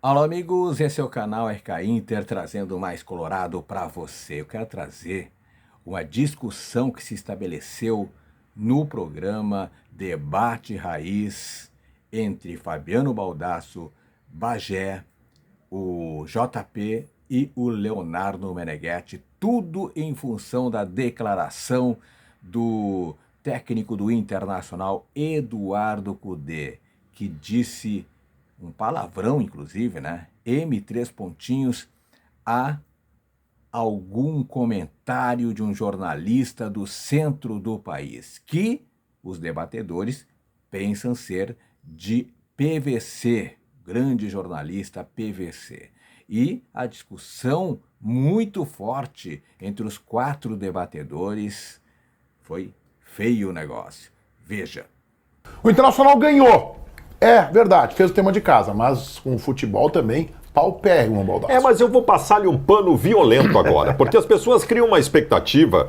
Alô, amigos, esse é o canal RK Inter trazendo mais Colorado para você. Eu quero trazer uma discussão que se estabeleceu no programa Debate Raiz entre Fabiano Baldasso, Bagé, o JP e o Leonardo Meneghetti, tudo em função da declaração do técnico do Internacional, Eduardo Cudê, que disse um palavrão, inclusive, né? M3 pontinhos a algum comentário de um jornalista do centro do país, que os debatedores pensam ser de PVC, grande jornalista PVC. E a discussão muito forte entre os 4 debatedores, foi feio o negócio. Veja. O Internacional ganhou. É verdade, fez o tema de casa, mas com o futebol também, paupérrimo, Baldasso. Mas eu vou passar-lhe um pano violento agora, porque as pessoas criam uma expectativa,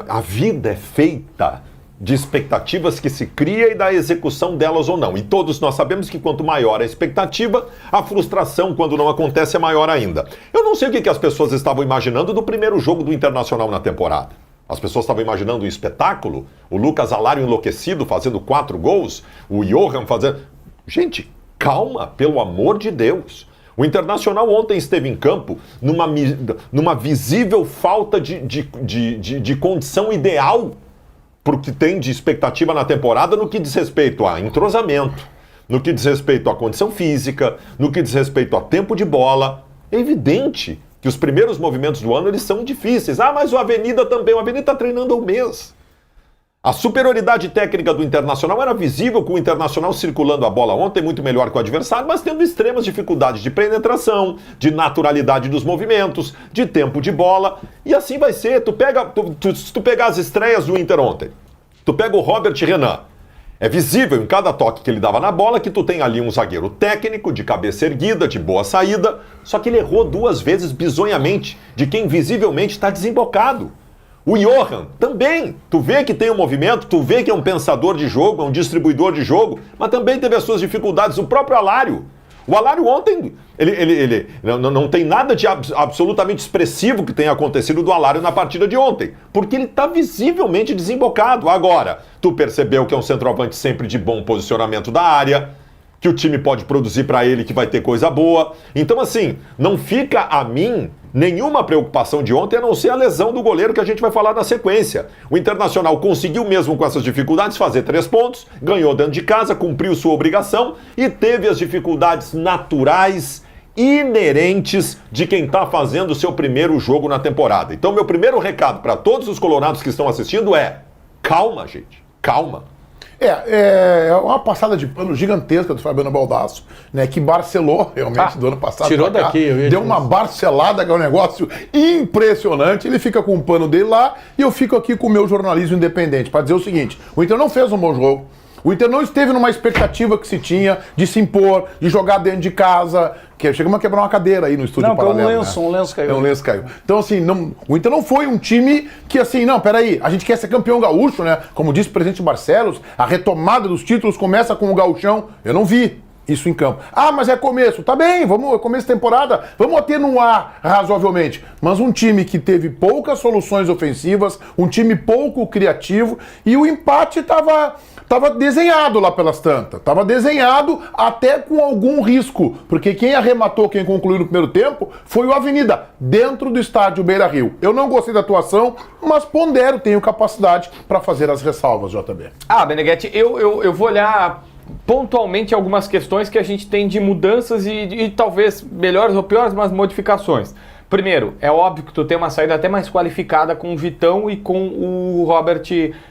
a vida é feita de expectativas que se cria e da execução delas ou não. E todos nós sabemos que quanto maior a expectativa, a frustração, quando não acontece, é maior ainda. Eu não sei o que as pessoas estavam imaginando do primeiro jogo do Internacional na temporada. As pessoas estavam imaginando um espetáculo, o Lucas Alário enlouquecido fazendo 4 gols, o Johan fazendo... Gente, calma, pelo amor de Deus. O Internacional ontem esteve em campo numa visível falta de condição ideal para o que tem de expectativa na temporada no que diz respeito a entrosamento, no que diz respeito à condição física, no que diz respeito a tempo de bola. É evidente que os primeiros movimentos do ano eles são difíceis. Mas o Avenida também. O Avenida está treinando há um mês. A superioridade técnica do Internacional era visível com o Internacional circulando a bola ontem, muito melhor que o adversário, mas tendo extremas dificuldades de penetração, de naturalidade dos movimentos, de tempo de bola. E assim vai ser. Se tu pegar as estreias do Inter ontem, tu pega o Robert Renan. É visível em cada toque que ele dava na bola que tu tem ali um zagueiro técnico, de cabeça erguida, de boa saída, só que ele errou 2 vezes bizonhamente, de quem visivelmente está desembocado. O Johan também, tu vê que tem um movimento, tu vê que é um pensador de jogo, é um distribuidor de jogo, mas também teve as suas dificuldades. O próprio Alário. O Alário ontem, ele não tem nada de absolutamente expressivo que tenha acontecido do Alário na partida de ontem, porque ele está visivelmente desembocado. Agora, tu percebeu que é um centroavante sempre de bom posicionamento da área, que o time pode produzir para ele, que vai ter coisa boa. Então, assim, não fica a mim nenhuma preocupação de ontem, a não ser a lesão do goleiro que a gente vai falar na sequência. O Internacional conseguiu, mesmo com essas dificuldades, fazer 3 pontos, ganhou dentro de casa, cumpriu sua obrigação e teve as dificuldades naturais, inerentes de quem está fazendo o seu primeiro jogo na temporada. Então, meu primeiro recado para todos os colorados que estão assistindo é: calma, gente, calma. É uma passada de pano gigantesca do Fabiano Baldasso, né, que barcelou realmente do ano passado. Tirou daqui, deu uma barcelada, que é um negócio impressionante. Ele fica com o pano dele lá e eu fico aqui com o meu jornalismo independente para dizer o seguinte: o Inter não fez um bom jogo. O Inter não esteve numa expectativa que se tinha de se impor, de jogar dentro de casa. Chegamos a quebrar uma cadeira aí no estúdio paralelo. Um lenço caiu. Um lenço caiu. Então, assim, o Inter não foi um time que, assim, não, peraí, a gente quer ser campeão gaúcho, né? Como disse o presidente Barcelos, a retomada dos títulos começa com o gauchão. Eu não vi isso em campo. Mas é começo. Tá bem, vamos, começo de temporada, vamos atenuar razoavelmente. Mas um time que teve poucas soluções ofensivas, um time pouco criativo, e o empate tava desenhado lá pelas tantas. Tava desenhado até com algum risco, porque quem arrematou, quem concluiu no primeiro tempo, foi o Avenida, dentro do estádio Beira-Rio. Eu não gostei da atuação, mas pondero, tenho capacidade para fazer as ressalvas, JB. Meneghetti, eu vou olhar pontualmente algumas questões que a gente tem de mudanças e talvez melhores ou piores, mas modificações. Primeiro, é óbvio que tu tem uma saída até mais qualificada com o Vitão e com o Robert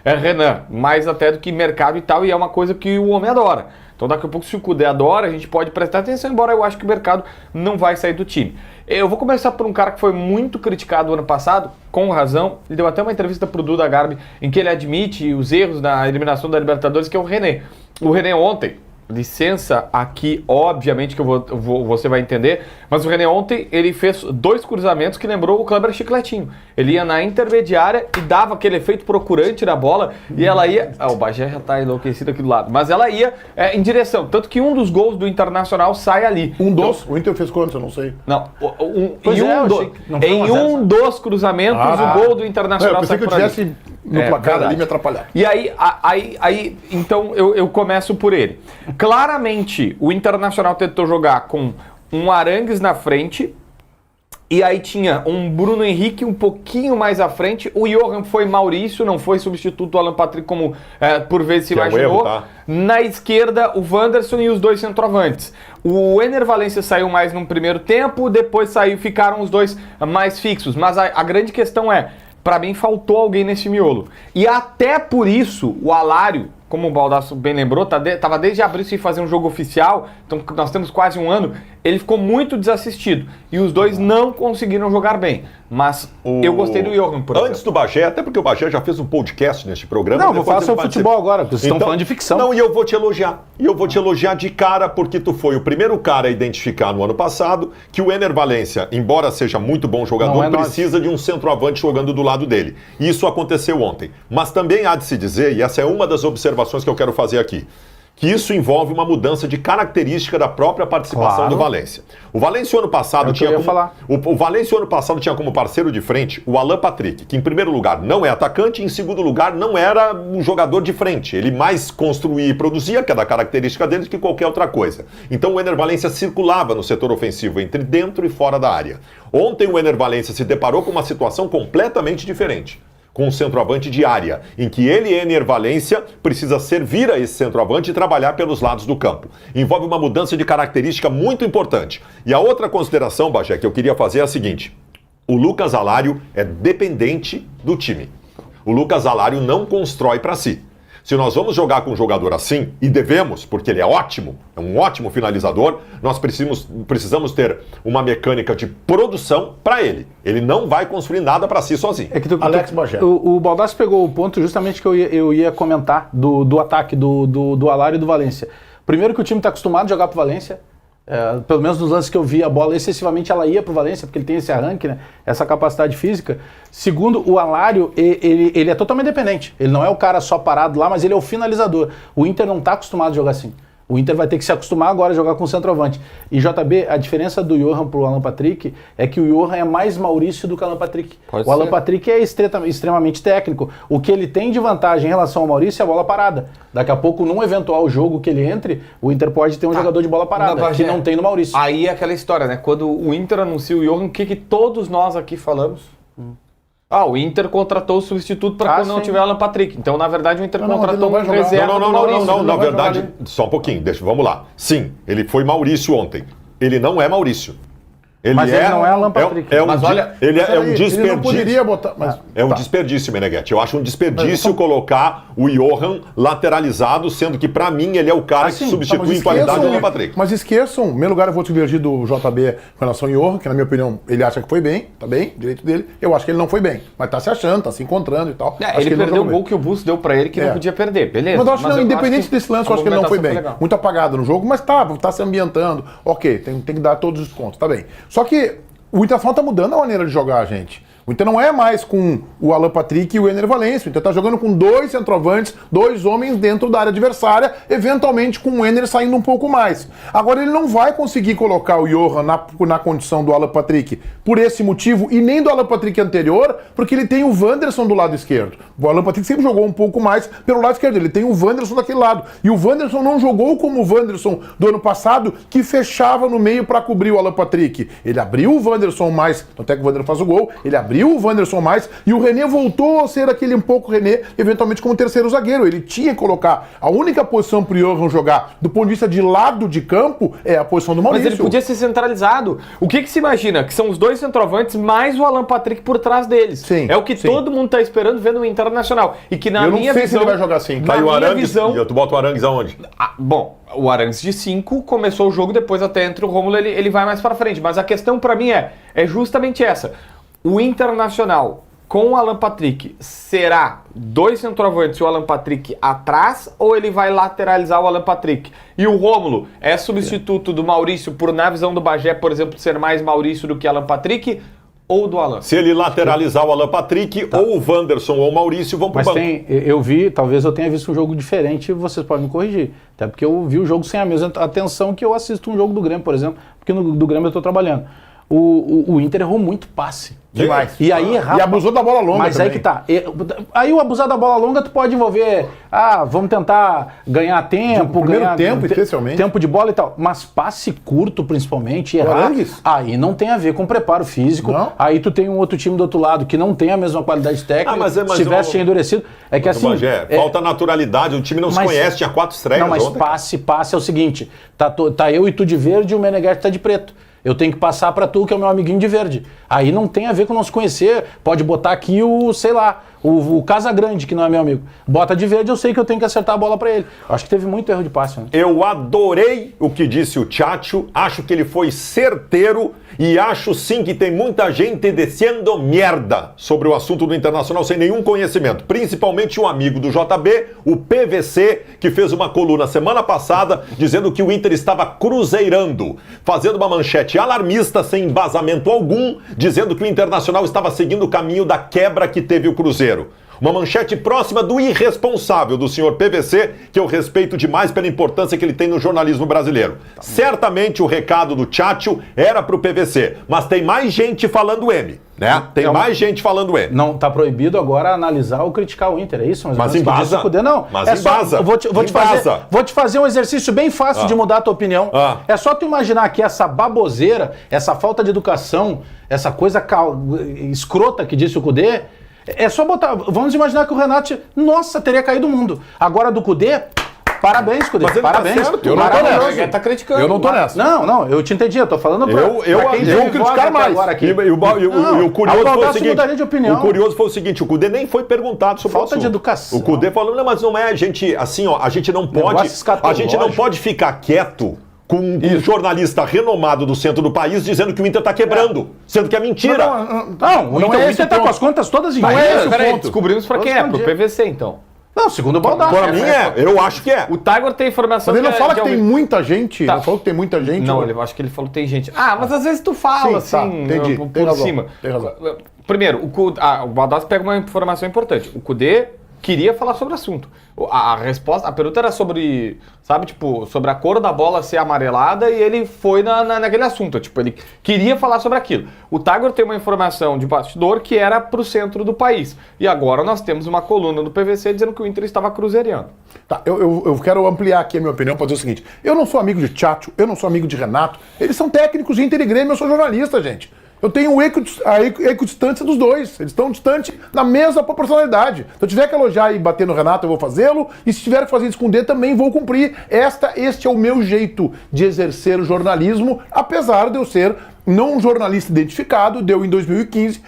Renan, mais até do que mercado e tal, e é uma coisa que o homem adora. Então daqui a pouco, se o Cudê adora, a gente pode prestar atenção, embora eu acho que o mercado não vai sair do time. Eu vou começar por um cara que foi muito criticado ano passado, com razão. Ele deu até uma entrevista pro Duda Garbi, em que ele admite os erros na eliminação da Libertadores, que é o René. O René ontem licença aqui, obviamente que você vai entender, mas o René ontem ele fez 2 cruzamentos que lembrou o Kleber Chicletinho. Ele ia na intermediária e dava aquele efeito procurante na bola e ela ia... o Bagé já tá enlouquecido aqui do lado, mas ela ia em direção, tanto que um dos gols do Internacional sai ali. O Inter fez quantos? Eu não sei. Não, em um dos cruzamentos o gol do Internacional sai por ali. Eu pensei que eu tivesse no placar ali me atrapalhar. E aí então eu começo por ele. Claramente, o Internacional tentou jogar com um Arangues na frente, e aí tinha um Bruno Henrique um pouquinho mais à frente. O Johan foi Maurício, não foi substituto do Alan Patrick, como por vezes se imaginou. Tá? Na esquerda, o Wanderson e os 2 centroavantes. O Ener Valencia saiu mais no primeiro tempo, depois ficaram os 2 mais fixos. Mas a grande questão para mim faltou alguém nesse miolo. E até por isso, o Alário, como o Baldasso bem lembrou, estava desde abril sem fazer um jogo oficial, então nós temos quase um ano, ele ficou muito desassistido. E os 2 não conseguiram jogar bem. Mas eu gostei do Johan, por exemplo. Antes do Bagé, até porque o Bagé já fez um podcast neste programa. Não, vou falar sobre futebol agora, porque vocês estão falando de ficção. Não, e eu vou te elogiar. E eu vou te elogiar de cara, porque tu foi o primeiro cara a identificar no ano passado que o Ener Valencia, embora seja muito bom jogador, precisa de um centroavante jogando do lado dele. E isso aconteceu ontem. Mas também há de se dizer, e essa é uma das observações que eu quero fazer aqui, que isso envolve uma mudança de característica da própria participação do Valencia. O Valencia ano passado tinha como parceiro de frente o Alan Patrick, que em primeiro lugar não é atacante e em segundo lugar não era um jogador de frente. Ele mais construía e produzia, que é da característica dele, do que qualquer outra coisa. Então o Ener Valencia circulava no setor ofensivo entre dentro e fora da área. Ontem o Ener Valencia se deparou com uma situação completamente diferente, com um centroavante de área, em que ele, Ener Valencia, precisa servir a esse centroavante e trabalhar pelos lados do campo. Envolve uma mudança de característica muito importante. E a outra consideração, Bagé, que eu queria fazer é a seguinte: o Lucas Alário é dependente do time. O Lucas Alário não constrói para si. Se nós vamos jogar com um jogador assim, e devemos, porque ele é ótimo, é um ótimo finalizador, nós precisamos ter uma mecânica de produção para ele. Ele não vai construir nada para si sozinho. Alex Bagé. O Baldasso pegou o ponto justamente que eu ia comentar do ataque do Alário e do Valência. Primeiro que o time está acostumado a jogar pro Valência. Pelo menos nos lances que eu vi, a bola excessivamente ela ia pro Valência, porque ele tem esse arranque, né? Essa capacidade física. Segundo, o Alário, ele é totalmente dependente. Ele não é o cara só parado lá, mas ele é o finalizador. O Inter não está acostumado a jogar assim. O Inter vai ter que se acostumar agora a jogar com o centroavante. E JB, a diferença do Johan pro Alan Patrick é que o Johan é mais Maurício do que o Alan Patrick. O Alan Patrick é extremamente técnico. O que ele tem de vantagem em relação ao Maurício é a bola parada. Daqui a pouco, num eventual jogo que ele entre, o Inter pode ter um jogador de bola parada, que não tem no Maurício. Aí é aquela história, né? Quando o Inter anuncia o Johan, o que todos nós aqui falamos? O Inter contratou o substituto para quando não tiver Alan Patrick. Então, na verdade, o Inter contratou um reserva do Maurício. Não, na verdade, só um pouquinho, vamos lá. Sim, ele foi Maurício ontem. Ele não é Maurício. Ele não é Alan Patrick. Mas olha, ele é um desperdício. Ele não poderia botar, um desperdício, Meneghetti. Eu acho um desperdício colocar o Johan lateralizado, sendo que, pra mim, ele é o cara que substitui em qualidade do Alan Patrick. Mas esqueçam, em primeiro lugar, eu vou divergir do JB com relação ao Johan, que na minha opinião, ele acha que foi bem, tá bem, direito dele. Eu acho que ele não foi bem, mas tá se achando, tá se encontrando e tal. Ele perdeu o gol que o Bus deu pra ele, que não podia perder, beleza. Mas eu acho que independente desse lance, eu acho que ele não foi bem. Muito apagado no jogo, mas tá se ambientando. Ok, tem que dar todos os pontos, tá bem. Só que o Internacional tá mudando a maneira de jogar, gente. O Inter não é mais com o Alan Patrick e o Ener Valencia. O Inter tá jogando com 2 centroavantes, 2 homens dentro da área adversária, eventualmente com o Ener saindo um pouco mais. Agora ele não vai conseguir colocar o Johan na condição do Alan Patrick por esse motivo, e nem do Alan Patrick anterior, porque ele tem o Wanderson do lado esquerdo. O Alan Patrick sempre jogou um pouco mais pelo lado esquerdo, ele tem o Wanderson daquele lado. E o Wanderson não jogou como o Wanderson do ano passado, que fechava no meio para cobrir o Alan Patrick. Ele abriu o Wanderson mais, até que o Wanderson faz o gol, ele abriu o Wanderson mais, e o René voltou a ser aquele um pouco René, eventualmente como terceiro zagueiro. Ele tinha que colocar a única posição pro Johan jogar, do ponto de vista de lado de campo, é a posição do Maurício. Mas ele podia ser centralizado. O que se imagina? Que são os 2 centroavantes mais o Alan Patrick por trás deles. Sim, é o que todo mundo tá esperando vendo no Internacional. E que na minha visão... Eu não sei se ele vai jogar assim. Aí o Arangues, tu bota o Arangues aonde? Bom, o Arangues de 5 começou o jogo, depois até entre o Rômulo ele vai mais pra frente. Mas a questão pra mim é justamente essa. O Internacional com o Alan Patrick, será 2 centroavantes e o Alan Patrick atrás ou ele vai lateralizar o Alan Patrick? E o Rômulo é substituto do Maurício por, na visão do Bagé, por exemplo, ser mais Maurício do que Alan Patrick ou do Alan? Se ele lateralizar o Alan Patrick, ou o Wanderson ou o Maurício vão pro Mas banco. eu vi, talvez eu tenha visto um jogo diferente, vocês podem me corrigir. Até porque eu vi o jogo sem a mesma atenção que eu assisto um jogo do Grêmio, por exemplo, porque do Grêmio eu estou trabalhando. O Inter errou muito passe. Demais. E aí E abusou da bola longa Mas também. aí que tá. Aí o abusar da bola longa tu pode envolver, vamos tentar ganhar tempo, primeiro tempo, especialmente. tempo de bola e tal. Mas passe curto, principalmente, errar, Arangues? aí não tem a ver com preparo físico. Não. Aí tu tem um outro time do outro lado que não tem a mesma qualidade técnica, mas se tivesse endurecido. É que assim... Bagé, falta naturalidade, o time não se mas- conhece, tinha 4 estreias Não, mas ontem. passe é o seguinte, tá eu e tu de verde e o Meneghetti tá de preto. Eu tenho que passar pra tu, que é o meu amiguinho de verde. Aí não tem a ver com não se conhecer. Pode botar aqui o Casagrande, que não é meu amigo. Bota de verde, eu sei que eu tenho que acertar a bola pra ele. Acho que teve muito erro de passe, né? Eu adorei o que disse o Tchatcho, acho que ele foi certeiro e acho sim que tem muita gente descendo merda sobre o assunto do Internacional sem nenhum conhecimento, principalmente um amigo do JB, o PVC, que fez uma coluna semana passada dizendo que o Inter estava cruzeirando, fazendo uma manchete alarmista sem embasamento algum, dizendo que o Internacional estava seguindo o caminho da quebra que teve o Cruzeiro. Uma manchete próxima do irresponsável do senhor PVC, que eu respeito demais pela importância que ele tem no jornalismo brasileiro. Certamente o recado do Tchatcho era pro PVC, mas tem mais gente falando M, né? Tem mais gente falando M. Não, tá proibido agora analisar ou criticar o Inter, é isso? Mas ou menos que embasa. disse o Cudê? Não, Mas é só, embasa. vou te fazer um exercício bem fácil de mudar a tua opinião. É só tu imaginar que essa baboseira, essa falta de educação, essa coisa escrota que disse o Cudê, é só botar. Vamos imaginar que o Renato, nossa, teria caído o mundo. Agora do Cudê, parabéns, Cudê. Mas ele tá parabéns. certo. Eu não tô Maravilhoso. nessa. Tá criticando. Eu não tô nessa. Não, eu te entendi, eu tô falando pra Eu quem vou teve criticar voz até mais. agora aqui. E o curioso foi o Baldasso seguinte, mudaria de opinião. o curioso foi o seguinte, o Cudê nem foi perguntado sobre Falta o assunto. de educação. O Cudê falou, não, mas não é, a gente, assim, ó, a gente não escatológico. pode ficar quieto com um jornalista renomado do centro do país dizendo que o Inter tá quebrando, sendo que é mentira. Não, o Inter esse o tá ponto. com as contas todas em Não dia. é esse o Peraí, ponto. descobrimos pra quem é, pro Respondi. PVC então. Não, segundo o Baldasso. Para mim eu acho que é. O Tiger tem informação Mas ele não fala que tem alguém- muita gente. Tá. Não falou que tem muita gente. Não, eu acho que ele falou que tem gente. Mas às vezes tu fala Sim, tá, assim, entendi. por Tem razão, cima. tem razão. Primeiro, o Baldasso pega uma informação importante. O Cudê queria falar sobre o assunto. A resposta, a pergunta era sobre, sabe, tipo, sobre a cor da bola ser amarelada e ele foi naquele assunto. Tipo, ele queria falar sobre aquilo. O Tiger tem uma informação de bastidor que era pro centro do país. E agora nós temos uma coluna do PVC dizendo que o Inter estava cruzeireando. Tá, eu quero ampliar aqui a minha opinião para dizer o seguinte. Eu não sou amigo de Tchatcho, eu não sou amigo de Renato. Eles são técnicos de Inter e Grêmio, eu sou jornalista, gente. Eu tenho a equidistância dos dois. Eles estão distantes na mesma proporcionalidade. Se eu tiver que elogiar e bater no Renato, eu vou fazê-lo. E se tiver que fazer esconder, também vou cumprir. Este é o meu jeito de exercer o jornalismo, apesar de eu ser não um jornalista identificado, de eu em 2015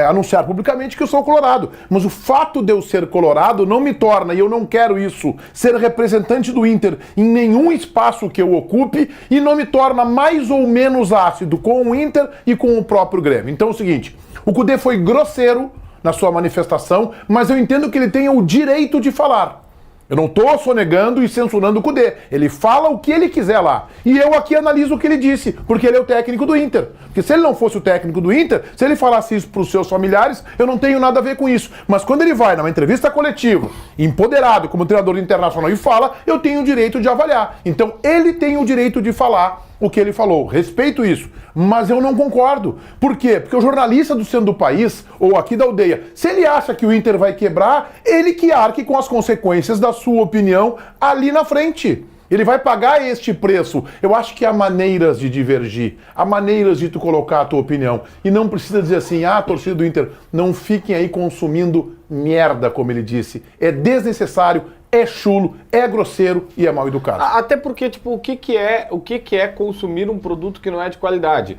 anunciar publicamente que eu sou colorado. Mas o fato de eu ser colorado não me torna, e eu não quero isso, ser representante do Inter em nenhum espaço que eu ocupe, e não me torna mais ou menos ácido com o Inter e com o próprio Grêmio. Então é o seguinte, o Cudê foi grosseiro na sua manifestação, mas eu entendo que ele tenha o direito de falar. Eu não estou sonegando e censurando o Cudê. Ele fala o que ele quiser lá. E eu aqui analiso o que ele disse, porque ele é o técnico do Inter. Porque se ele não fosse o técnico do Inter, se ele falasse isso para os seus familiares, eu não tenho nada a ver com isso. Mas quando ele vai numa entrevista coletiva, empoderado como treinador internacional e fala, eu tenho o direito de avaliar. Então ele tem o direito de falar o que ele falou. Respeito isso. Mas eu não concordo. Por quê? Porque o jornalista do centro do país, ou aqui da aldeia, se ele acha que o Inter vai quebrar, ele que arque com as consequências da sua opinião ali na frente. Ele vai pagar este preço. Eu acho que há maneiras de divergir, há maneiras de tu colocar a tua opinião. E não precisa dizer assim, torcida do Inter, não fiquem aí consumindo merda, como ele disse. É desnecessário, é chulo, é grosseiro e é mal educado. Até porque, tipo, o que é consumir um produto que não é de qualidade?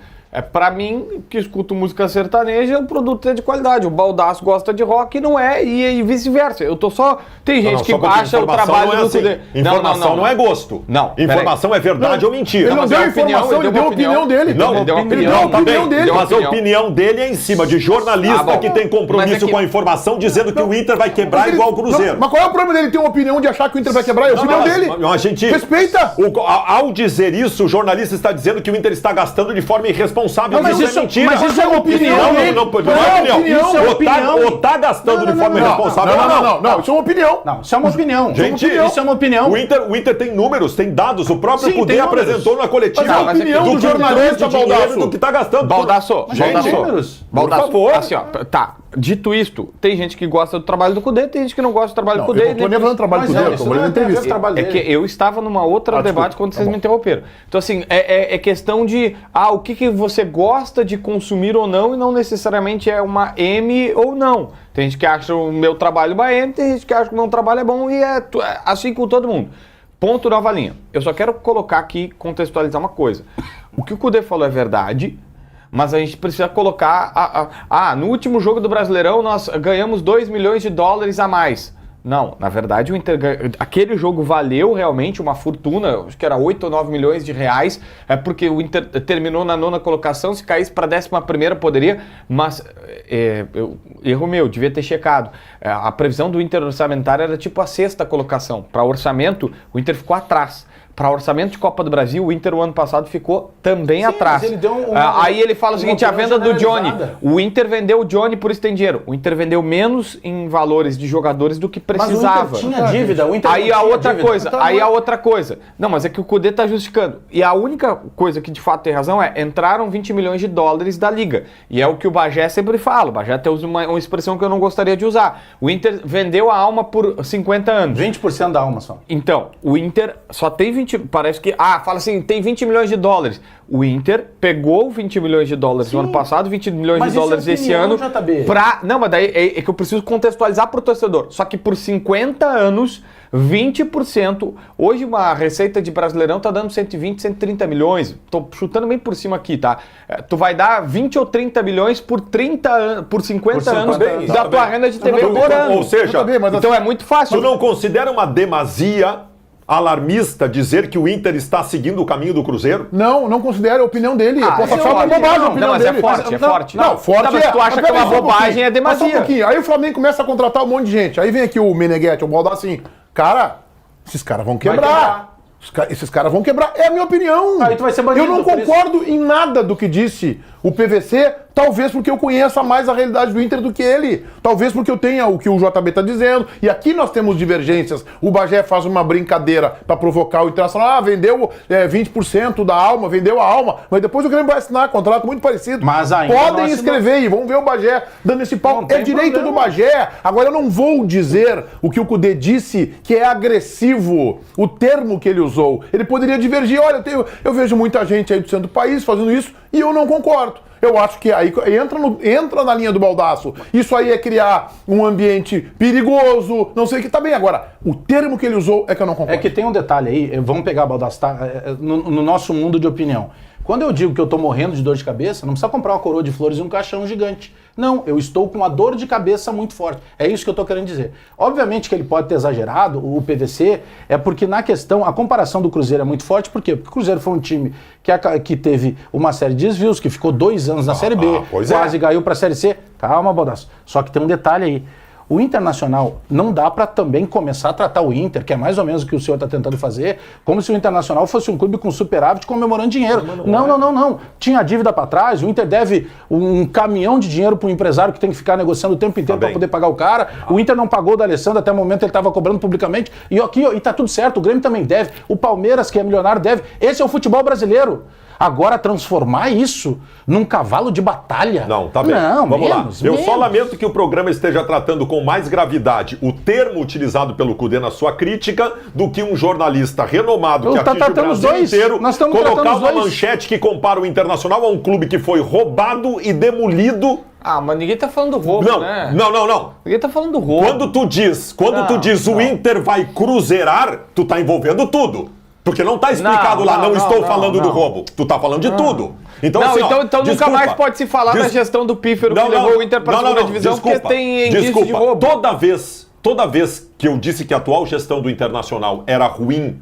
Pra mim, que escuto música sertaneja, o produto é de qualidade. O Baldasso gosta de rock e não é, e vice-versa. Eu tô só... Tem gente que acha o trabalho do Cudê. Informação não é gosto. Não. Informação é verdade ou mentira. Ele não deu informação, ele deu a opinião dele. Não, ele deu a opinião dele. Mas a opinião dele é em cima de jornalista que tem compromisso com a informação dizendo que o Inter vai quebrar igual o Cruzeiro. Mas qual é o problema dele ter uma opinião de achar que o Inter vai quebrar? É a opinião dele. A gente respeita. Ao dizer isso, o jornalista está dizendo que o Inter está gastando de forma irresponsável. Mas isso é mentira. Mas isso é uma opinião. Não é opinião. Isso é opinião. Ou tá gastando de forma irresponsável. Não, isso é uma opinião. Não, isso é uma opinião. Gente, isso é uma opinião. O Inter tem números, tem dados. O próprio Cudê apresentou na coletiva. Mas é a opinião do jornalista, Baldasso. Do que tá gastando. Baldasso. Por favor. Assim, ó, tá. Dito isto, tem gente que gosta do trabalho do Cudê, tem gente que não gosta do trabalho do Cudê. Eu não tô nem falando do trabalho do Cudê, eu tô falando da entrevista. É que eu estava numa outra debate quando vocês me interromperam. Então, assim, é questão de o que você gosta de consumir ou não, e não necessariamente é uma M ou não. Tem gente que acha o meu trabalho uma M, tem gente que acha que o meu trabalho é bom, e é assim com todo mundo. Ponto, nova linha. Eu só quero colocar aqui, contextualizar uma coisa. O que o Cudê falou é verdade, mas a gente precisa colocar... no último jogo do Brasileirão nós ganhamos 2 milhões de dólares a mais. Não, na verdade, aquele jogo valeu realmente uma fortuna, acho que era 8 ou 9 milhões de reais, porque o Inter terminou na 9ª colocação, se caísse para a 11ª poderia, mas erro meu, devia ter checado. A previsão do Inter orçamentário era tipo a 6ª colocação. Para orçamento, o Inter ficou atrás. Para orçamento de Copa do Brasil, o Inter o ano passado ficou também atrás. Ele deu aí ele fala o seguinte, a venda do Johnny. O Inter vendeu o Johnny, por isso tem dinheiro. O Inter vendeu menos em valores de jogadores do que precisava. Mas o Inter tinha dívida. O Inter aí a outra coisa. Não, mas é que o Cudê está justificando. E a única coisa que de fato tem razão é, entraram 20 milhões de dólares da Liga. E é o que o Bagé sempre fala. O Bagé até usa uma expressão que eu não gostaria de usar. O Inter vendeu a alma por 50 anos. 20% da alma só. Então, o Inter só tem 20... Parece que... fala assim, tem 20 milhões de dólares. O Inter pegou 20 milhões de dólares no ano passado, 20 milhões de dólares esse ano. Não, mas daí é que eu preciso contextualizar para o torcedor. Só que por 50 anos, 20%. Hoje uma receita de Brasileirão está dando 120, 130 milhões. Tô chutando bem por cima aqui, tá? Tu vai dar 20 ou 30 milhões por 50 anos da tua renda de TV por ano. Ou seja, então é muito fácil. Tu não considera uma demasia alarmista dizer que o Inter está seguindo o caminho do Cruzeiro? Não considero a opinião dele. Eu posso achar uma bobagem a opinião dele. É forte. Não, forte mas tu acha que é uma bobagem, é demasia. Só um pouquinho. Aí o Flamengo começa a contratar um monte de gente. Aí vem aqui o Meneghetti, o Baldasso assim, cara, esses caras vão quebrar. Esses caras vão quebrar. É a minha opinião. Aí tu vai ser bandido. Eu não concordo em nada do que disse o PVC, talvez porque eu conheça mais a realidade do Inter do que ele. Talvez porque eu tenha o que o JB está dizendo. E aqui nós temos divergências. O Bagé faz uma brincadeira para provocar o Internacional. Vendeu 20% da alma, vendeu a alma. Mas depois o Grêmio vai assinar contrato muito parecido. Mas ainda podem escrever e vamos ver o Bagé dando esse pau. É direito do Bagé. Agora eu não vou dizer o que o Cudê disse, que é agressivo. O termo que ele usou. Ele poderia divergir. Olha, eu vejo muita gente aí do centro do país fazendo isso e eu não concordo. Eu acho que aí entra na linha do Baldasso. Isso aí é criar um ambiente perigoso, não sei o que. Tá bem, agora, o termo que ele usou é que eu não concordo. É que tem um detalhe aí, vamos pegar, Baldasso, tá? No nosso mundo de opinião. Quando eu digo que eu tô morrendo de dor de cabeça, não precisa comprar uma coroa de flores e um caixão gigante. Não, eu estou com uma dor de cabeça muito forte. É isso que eu tô querendo dizer. Obviamente que ele pode ter exagerado, o PVC, é porque na questão, a comparação do Cruzeiro é muito forte. Por quê? Porque o Cruzeiro foi um time que teve uma série de desvios, que ficou 2 anos na Série B, quase caiu pra Série C. Calma, Baldasso. Só que tem um detalhe aí. O Internacional, não dá para também começar a tratar o Inter, que é mais ou menos o que o senhor está tentando fazer, como se o Internacional fosse um clube com superávit comemorando dinheiro. Não. Tinha dívida para trás, o Inter deve um caminhão de dinheiro para um empresário que tem que ficar negociando o tempo inteiro para poder pagar o cara. O Inter não pagou o D'Alessandro, até o momento ele estava cobrando publicamente. E aqui, e tá tudo certo, o Grêmio também deve, o Palmeiras, que é milionário, deve. Esse é o futebol brasileiro. Agora, transformar isso num cavalo de batalha... Não, tá bem. Não, vamos menos, lá. Eu só lamento que o programa esteja tratando com mais gravidade o termo utilizado pelo Cudê na sua crítica do que um jornalista renomado que atinge o Brasil inteiro colocar uma manchete que compara o Internacional a um clube que foi roubado e demolido. Mas ninguém tá falando do roubo, né? Não. Ninguém tá falando do roubo. Quando tu diz o Inter vai cruzeirar, tu tá envolvendo tudo. Porque não está explicado lá, não estou falando do roubo. Tu está falando de tudo. Então, Não, assim, ó, então nunca desculpa. mais pode se falar da gestão do Pífero que levou o Inter para a segunda divisão, porque tem indício de roubo. Toda vez que eu disse que a atual gestão do Internacional era ruim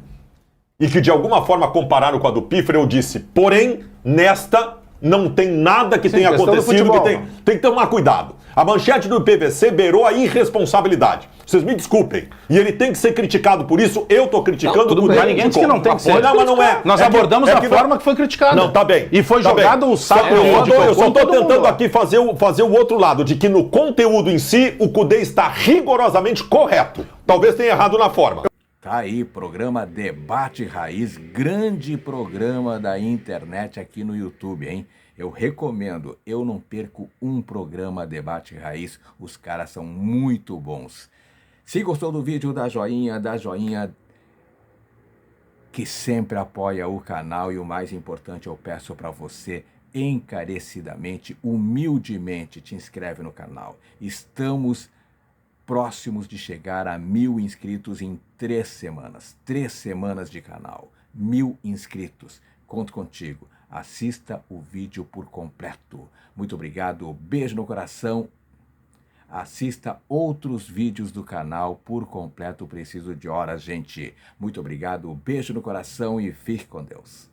e que de alguma forma compararam com a do Pífero, eu disse, porém, nesta não tem nada que tenha acontecido, que tem que tomar cuidado. A manchete do PVC beirou a irresponsabilidade. Vocês me desculpem. E ele tem que ser criticado por isso. Eu tô criticando Não, mas ninguém disse que não tem que ser. Não, mas não é. Nós abordamos da forma que foi criticada. Não, tá bem. E foi tá jogado bem. o saco. Eu só tô tentando aqui fazer o outro lado, de que no conteúdo em si, o Cudê está rigorosamente correto. Talvez tenha errado na forma. Tá aí, programa Debate Raiz, grande programa da internet aqui no YouTube, hein? Eu recomendo, eu não perco um programa Debate Raiz, os caras são muito bons. Se gostou do vídeo, dá joinha, que sempre apoia o canal, e o mais importante, eu peço para você encarecidamente, humildemente, te inscreve no canal. Estamos próximos de chegar a 1000 inscritos em 3 semanas. 3 semanas de canal. 1000 inscritos. Conto contigo. Assista o vídeo por completo. Muito obrigado. Beijo no coração. Assista outros vídeos do canal por completo. Preciso de horas, gente. Muito obrigado. Beijo no coração e fique com Deus.